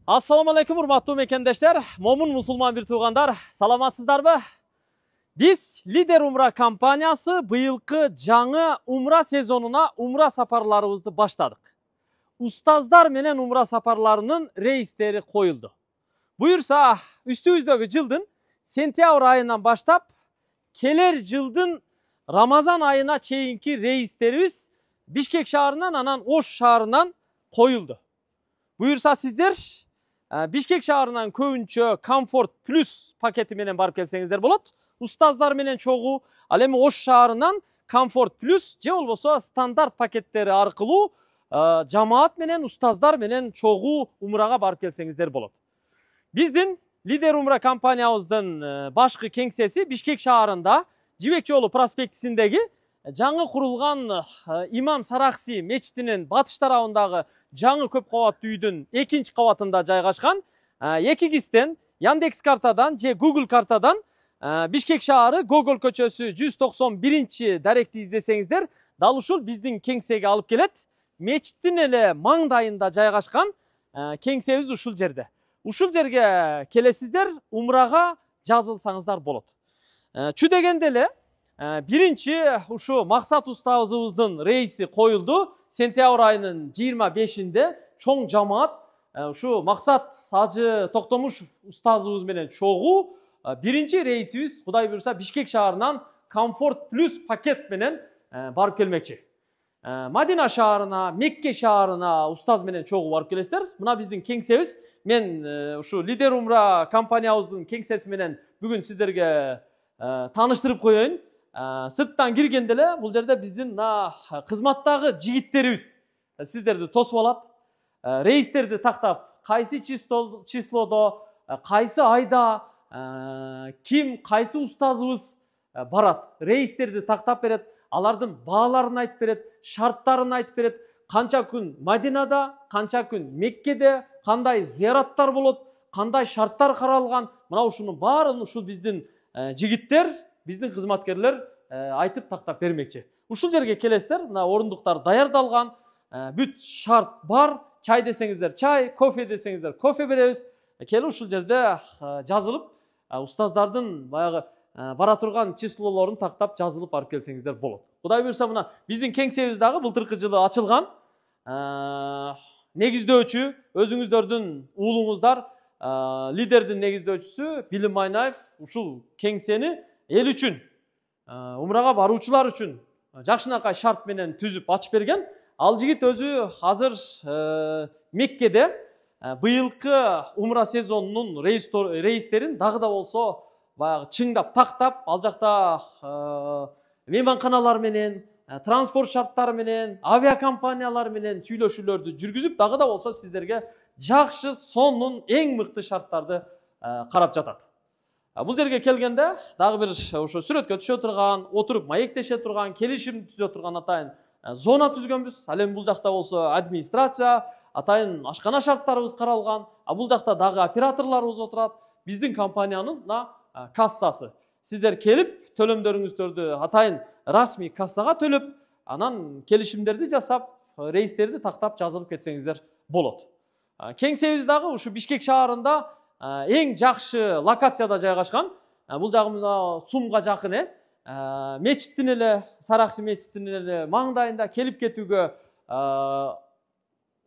Assalamu alaikum урматтуу мекендештер, момун мусулман бир туугандар, саламатсыздарбы? Биз Лидер Умра компаниясы быйылкы жаңы умра сезонуна умра сапарларыбызды баштадык. Устаздар менен умра сапарларынын рейстери коюлду. Буюрса, үстүбүздөгү жылдын сентябрь айынан баштап, келер жылдын Рамазан айына чейинки рейстерибиз Бишкек шаарынан анан Ош шаарынан коюлду. Буюрса сиздер Бишкек шаарынан көбүнчө комфорт плюс пакети менен барып келсеңиздер болот. Устаздар менен чогуу, ал эми Ош шаарынан комфорт плюс же болбосо стандарт пакеттери аркылуу жамаат менен устаздар менен чогуу умрага барып келсеңиздер болот. Биздин Лидер Умра компаниябыздын башкы кеңсеси Бишкек шаарында Жибек жолу проспектисиндеги жаңы курулган Имам Саракси мечитинин батыш тарабындагы жаңы көп кабаттуу үйдүн экинчи кабатында жайгашкан. Эки кистен Яндекс картадан же Google картадан Бишкек шаары Гогол көчөсү 191 даректи издесеңиздер, дал ушул биздин кеңсеге алып келет. Мечиттин эле маңдайында жайгашкан кеңсебиз ушул жерде. Ушул жерге келесиздер, умрага жазылсаңыздар болот. Чү дегенде эле биринчи ушу Максат устазыбыздын рейси коюлду. Сентябрь айынын 25-inde чоң жамаат ушу Максат Ажы Токтомушев устазыбыз менен чогуу биринчи рейсибиз Кудай буйрса Бишкек шаарынан комфорт плюс пакет менен барып келмекчи. Мадина шаарына, Мекке шаарына устаз менен чогуу барып келесиздер. Мына биздин кеңсебиз. Мен ушу Лидер Умра компаниябыздын кеңсеси менен бүгүн сиздерге тааныштырып коеюн. Сырттан киргенде эле бул жерде биздин кызматтагы жигиттерибиз сиздерди тосуп алат. Рейстерди тактап, кайсы числодо, кайсы айда, ким, кайсы устазыбыз барат. Рейстерди тактап берет, алардын бааларын айтып берет, шарттарын айтып берет. Канча күн Мадинада, канча күн Меккеде, кандай зыяраттар болот, кандай шарттар каралган. Мына ушунун баарын ушул биздин жигиттер, биздин кызматкерлер айтып тактап бермекчи. Ушул жерге келесиздер, мына орундуктар даярдалган, бүт шарт бар. Чай десеңиздер чай, кофе десеңиздер кофе беребиз. Келип ушул жерде жазылып, устаздардын баягы бара турган числолорун тактап жазылып барып келсеңиздер болот. Кудай буйрса мына биздин кеңсебиз дагы былтыркы жылы ачылган. Негиздөөчү өзүңүздөрдүн уулуңуздар, лидердин негиздөөчүсү Билим Майнаев ушул кеңсени эл үчүн, умрага баруучулар үчүн жакшынакай шарт менен түзүп ачып берген. Ал жигит өзү азыр Меккеде быйылкы умра сезонунун рейстерин дагы да болсо баягы чыңдап тактап, ал жакта мейманканалар менен, транспорт шарттары менен, авиакомпаниялар менен сүйлөшүүлөрдү жүргүзүп, дагы да болсо сиздерге жакшы сонун эң мыкты шарттарды карап жатат. Бул жерге келгенде дагы бир ошо сүрөткө түшө турган, отуруп маектеше турган, келишим түзө турган атайын зона түзгөнбүз. Ал эми бул жакта болсо администрация, атайын ашкана шарттарыбыз каралган. Бул жакта дагы операторлорубуз отурат. Биздин компаниянын кассасы. Сиздер келип, төлөмдөрүңүздөрдү атайын расмий кассага төлөп, анан келишимдерди жасап, рейстерди тактап жазылып кетсеңиздер болот. Кеңсебиз дагы ушу Бишкек шаарында эң жакшы локацияда жайгашкан. Бул жагы мына Сумга жакын мечиттин эле, Саракси мечитинин эле маңдайында келип кетүүгө,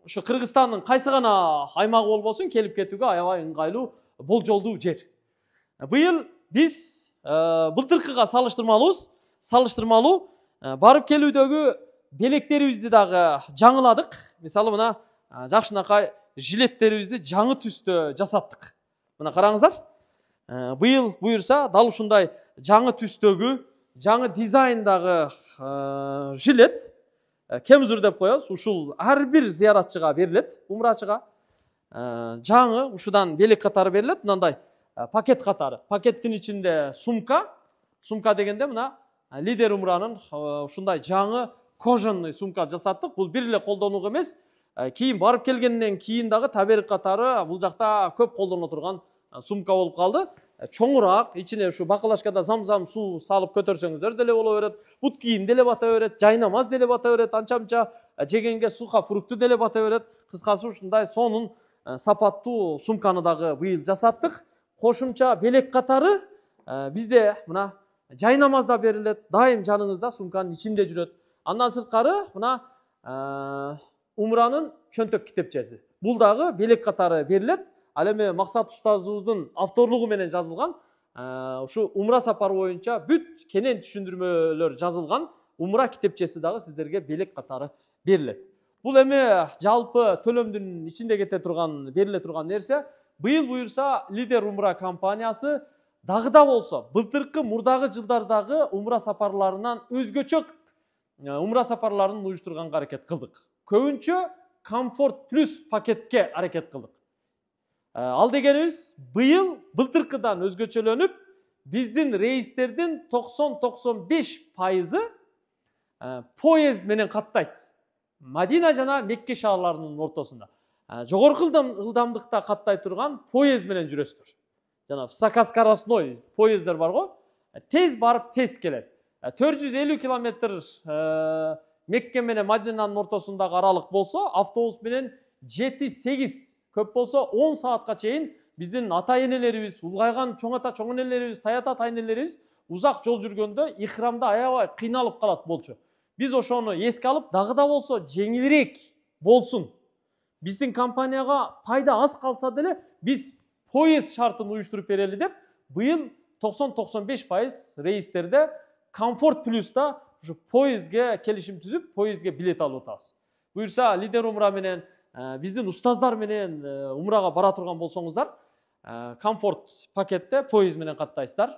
ушу Кыргызстандын кайсы гана аймагы болбосун келип кетүүгө аябай ыңгайлуу болжолдуу жер. Быйыл биз былтыркыга салыштырмалуу барып келүүдөгү белектерибизди дагы жаңыладык. Мисалы мына жакшынакай жилеттерибизди жаңы түстө жасаттык. Мына караңыздар. Быйыл буйрса дал ушундай жаңы түстөгү, жаңы дизайндагы жилет кемзур деп коебуз. Ушул ар бир зыяратчыга берилет, умрачыга. Жаңы ушудан белек катары берилет, мындай пакет катары. Пакеттин ичинде сумка дегенде мына Лидер Умранын ушундай жаңы кожаный сумка жасаттык. Бул бир эле колдонууга эмес, кийин барып келгенден кийин дагы таберик катары бул жакта көп колдоно турган сумка болуп калды. Чоңураак, ичине ушу бакалашкада замзам суу салып көтөрсөңүздөр деле боло берет. Бут кийим деле бата берет, жайнамаз деле бата берет, анча-мынча жегенге суха фрукты деле бата берет. Кыскасы ушундай сонун сапаттуу сумканы дагы быйыл жасаттык. Кошумча белек катары бизде мына жай намазда берилет, дайым жаныңызда сумканын ичинде жүрөт. Андан сырткары мына умранын чөнтөк китепчеси. Бул дагы белек катары берилет. Ал эми Максат устазыбыздын авторлугу менен жазылган, ушу умра сапары боюнча бүт кенен түшүндүрмөлөр жазылган умра китепчеси дагы сиздерге белек катары берилет. Бул эми жалпы төлөмдүн ичинде кете турган, бериле турган нерсе. Быйыл буюрса Лидер умра компаниясы дагы да болсо былтыркы мурдагы жылдардагы умра сапарларынан өзгөчө умра сапарларын уюштурганга аракет кылдык. Көбүнчө комфорт плюс пакетке аракет кылдык. Ал дегенибиз быйыл былтыркыдан өзгөчөлөнүп, биздин рейстердин 90-95% поезд менен каттайт. Мадина жана Мекке шаарларынын ортосунда. Жогорку ылдамдыкта каттай турган поезд менен жүрөсүздөр. Жана высокоскоростной поезддер бар го. Тез барып, тез келет. 450 километр Мекке менен Мадинанын ортосундагы аралык болсо, автобус менен 7-8, көп болсо 10 саатка чейин биздин ата-энелерибиз, улгайган чоң ата, чоң энелерибиз, тайата тайнелерибиз узак жол жүргөндө ихрамда аябай кыйналып калат болчу. Биз ошону эске алып, дагы да болсо жеңилирээк болсун. Биздин компанияга пайда аз калса деле, биз поезд шартын уюштуруп берели деп, быйыл 90-95% рейстерде комфорт плюста ушу поездге келишим түзүп, поездге билет алып атабыз. Буюрса Лидер умра менен биздин устаздар менен умрага бара турган болсоңуздар, комфорт пакетте поезд менен каттайсыздар.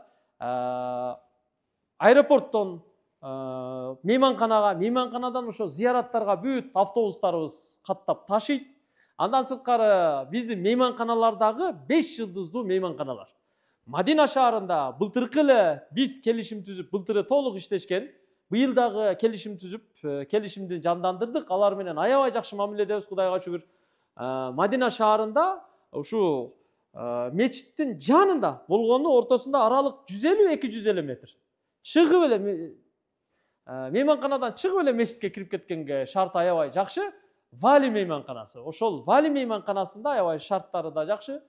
Аэропорттон мейманканадан ошо зыяраттарга бүт автобустарыбыз каттап ташыйт. Андан сырткары биздин мейманканалардагы 5 жылдыздуу мейманканалар. Мадина шаарында былтыркы эле биз келишим түзүп, былтыры толук иштешкен. Быйыл дагы келишим түзүп, келишимди жандандырдык. Алар менен аябай жакшы мамиледебиз, Кудайга шүгүр. Мадина шаарында ушу мечиттин жанында болгону ортосунда аралык 150-250 метр. Чыгып эле мейманканадан чыгып эле мечитке кирип кеткенге шарт аябай жакшы. Вали мейманканасы. Ошол Вали мейманканасында аябай шарттары да жакшы.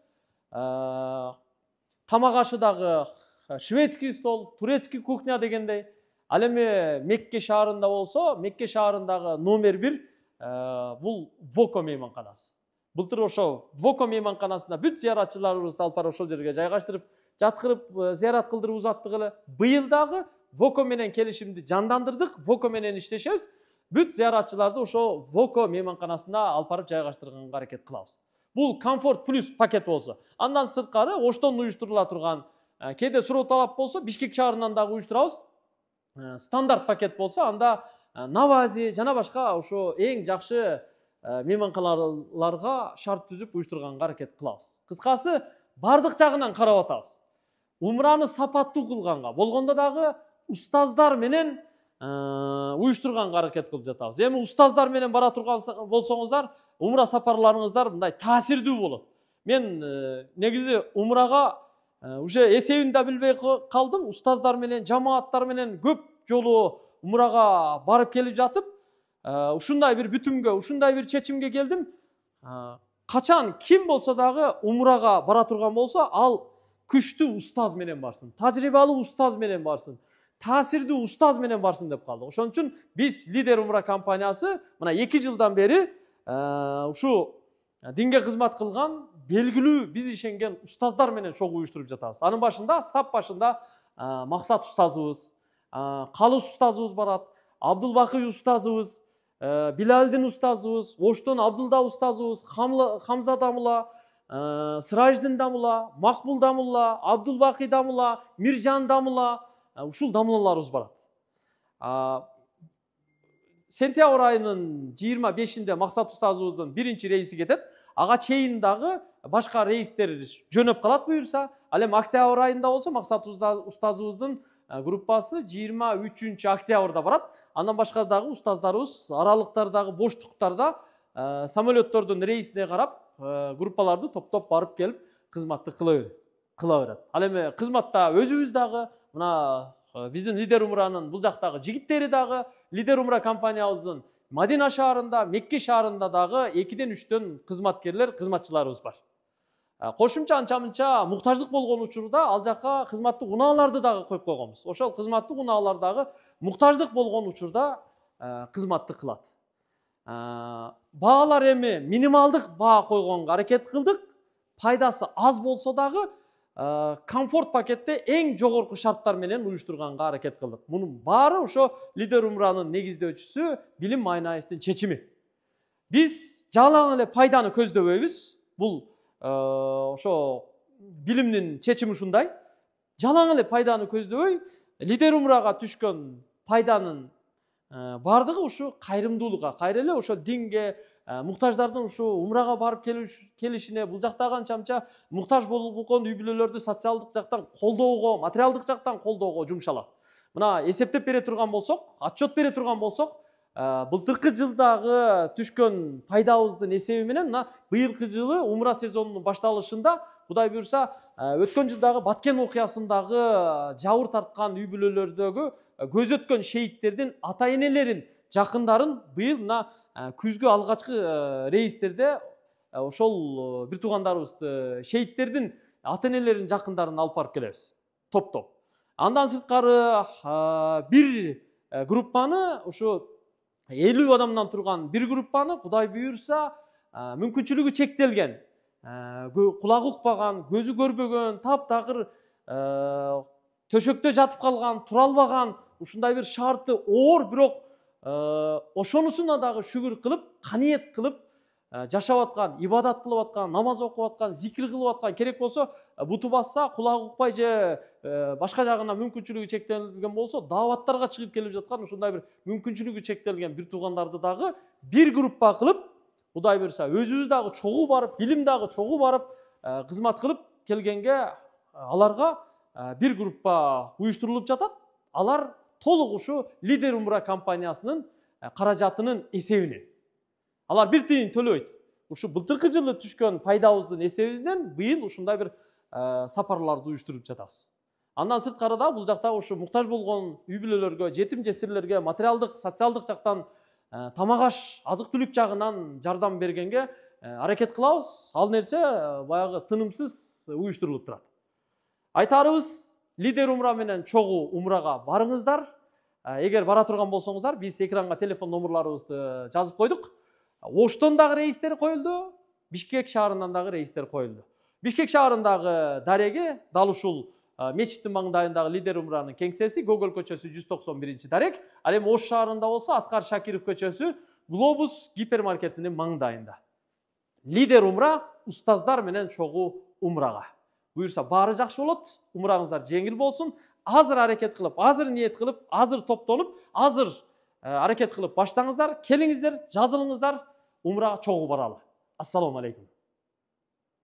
Тамак ашы дагы шведский стол, турецкий кухня дегендей. Ал эми Мекке шаарында болсо, Мекке шаарындагы номер 1 бул Воко мейманканасы. Былтыр ошо Воко мейманканасында бүт зыяратчыларыбызды алып барып ошол жерге жайгаштырып, жаткырып зыярат кылдырып узаттык эле. Быйыл дагы Воко менен келишимди жандандырдык, Воко менен иштешебиз. Бүт зыяратчыларды ошо Воко мейманканасында алып барып жайгаштырганга аракет кылабыз. Бул комфорт плюс пакет болсо. Андан сырткары Оштон уюштурула турган, кээде суроо талап болсо, Бишкек шаарынан дагы уюштурабыз. Стандарт пакет болсо, анда Навази жана башка ошо эң жакшы мейманканаларга шарт түзүп уюштурганга аракет кылабыз. Кыскасы, бардык жагынан карап атабыз. Умраны сапаттуу кылганга, болгондо дагы устаздар менен уюштурганга аракет кылып жатабыз. Эми устаздар менен бара турган болсоңуздар, умра сапарларыңыздар мындай таасирдүү болот. Мен негизи умрага уже эсебин да билбей калдым. Устаздар менен, жамааттар менен көп жолу умрага барып келип жатып, ушундай бир бүтүмгө, ушундай бир чечимге келдим. Качан ким болсо дагы умрага бара турган болсо, ал күчтүү устаз менен барсын, тажрыйбалуу устаз менен барсын, таасирдүү устаз менен барсын деп калдык. Ошон үчүн биз Лидер умра компаниясы мына 2 жылдан бери ушу динге кызмат кылган, белгилүү биз ишенген устаздар менен чогуу уюштуруп жатабыз. Анын башында, сап башында Максат устазыбыз, Калыс устазыбыз барат, Абдулбакый устазыбыз, Билалдин устазыбыз, Оштон Абдулда устазыбыз, Хамза дамыла, Сыраждин дамыла, Макбул дамыла, Абдулбакый дамыла, Миржан дамыла, ушул дамылаларыбыз барат. Сентябрь айынын 25-inde Максат устазыбыздын биринчи рейси кетет. Ага чейин дагы башка рейстер жөнөп калат буюрса. Ал эми октябрь айында болсо Максат устазыбыздын группасы 23 октябрда барат. Андан башка дагы устаздарыбыз аралыктардагы боштуктарда самолеттордун рейсине карап группаларды топтоп барып келип кызматты кыла берет. Ал эми кызматта өзүбүз дагы мына биздин Лидер умранын бул жактагы жигиттери дагы Лидер умра компаниябыздын Madina шаарында, Мекке шаарында дагы 2-ден 3төн кызматкерлер, кызматчыларыбыз бар. Кошумча анча-мынча муктаждык болгон учурда ал жакка кызматтык унааларды дагы коюп койгонбуз. Ошол кызматтык унаалар дагы муктаждык болгон учурда кызматтык кылат. Баалар эми минималдык баа койгонго аракет кылдык. Пайдасы аз болсо дагы комфорт пакетте эң жогорку шарттар менен уюштурганга аракет кылдык. Мунун баары ошо Лидер Умранын негиздөөчүсү Билим Майнаевдин чечими. Биз жалаң эле пайданы көздөбөйбүз. Бул ошо билимдин чечими ушундай. Жалаң эле пайданы көздөбөй, Лидер Умрага түшкөн пайданын бардыгы ушу кайрымдуулукка, кайра эле ошо динге, муктаждардын ушу умрага барып келишине, бул жактагы анча-мынча муктаж болгон үй бүлөлөрдү социалдык жактан колдоого, материалдык жактан колдоого жумшалат. Мына эсептеп бере турган болсок, отчет бере турган болсок, былтыркы жылдагы түшкөн пайдабыздын эсеби менен мына быйылкы жылы умра сезонунун башталышында Кудай буюрса, өткөн жылдагы Баткен окуясындагы жабыр тарткан үй бүлөлөрдөгү көз өткөн шейиттердин ата-энелерин, жакындарын быйыл мына күзгү алгачкы рейстерде ошол бир туугандарыбызды, шейиттердин ата-энелерин, жакындарын алып барып келебиз. Топ-топ. Андан сырткары бир группаны, ушу 50 адамдан турган бир группаны Кудай буюрса, мүмкүнчүлүгү чектелген, кулагы укпаган, көзү көрбөгөн, таптагыр төшөктө жатып калган, тура албаган, ушундай бир шарты оор, бирок ошонусуна дагы шүгүр кылып, каниет кылып жашап аткан, ибадат кылып аткан, намаз окуп аткан, зикир кылып аткан, керек болсо буту басса, кулагы укпай же башка жагына мүмкүнчүлүгү чектелген болсо, дааваттарга чыгып келип жаткан ушундай бир мүмкүнчүлүгү чектелген бир туугандарды дагы бир группа кылып, Кудай буюрса, өзүбүз дагы чогуу барып, билим дагы чогуу барып, кызмат кылып келгенге аларга бир группа уюштурулуп жатат. Алар толук ушу Лидер Умра компаниясынын каражатынын эсебинен. Алар бир тыйын төлөбөйт. Ушу былтыркы жылы түшкөн пайдабыздын эсебинен быйыл ушундай бир сапарларды уюштуруп жатабыз. Андан сырткары да бул жакта ушу муктаж болгон үй бүлөлөргө, жетим жесирлерге материалдык, социалдык жактан тамак-аш, азык-түлүк жагынан жардам бергенге аракет кылабыз. Ал нерсе баягы тынымсыз уюштурулуп турат. Айтарыбыз, Лидер Умра менен чогуу умрага барыңыздар. Эгер бара турган болсоңуздар, биз экранга телефон номерларыбызды жазып койдук. Оштон дагы рейстер коюлду, Бишкек шаарынан дагы рейстер коюлду. Бишкек шаарындагы дареги дал ушул мечиттин маңдайындагы Лидер Умранын кеңсеси, Гоголь көчөсү 191 дарек. Ал эми Ош шаарында болсо Аскар Шакиров көчөсү, Глобус гипермаркетинин маңдайында. Лидер Умра устаздар менен чогуу умрага. Буюрса баары жакшы болот, умраңыздар жеңил болсун. Азыр аракет кылып, азыр ниет кылып, азыр топтонуп, азыр аракет кылып баштаңыздар, келиңиздер, жазылыңыздар, умрага чогуу баралы. Ассаламу алейкум.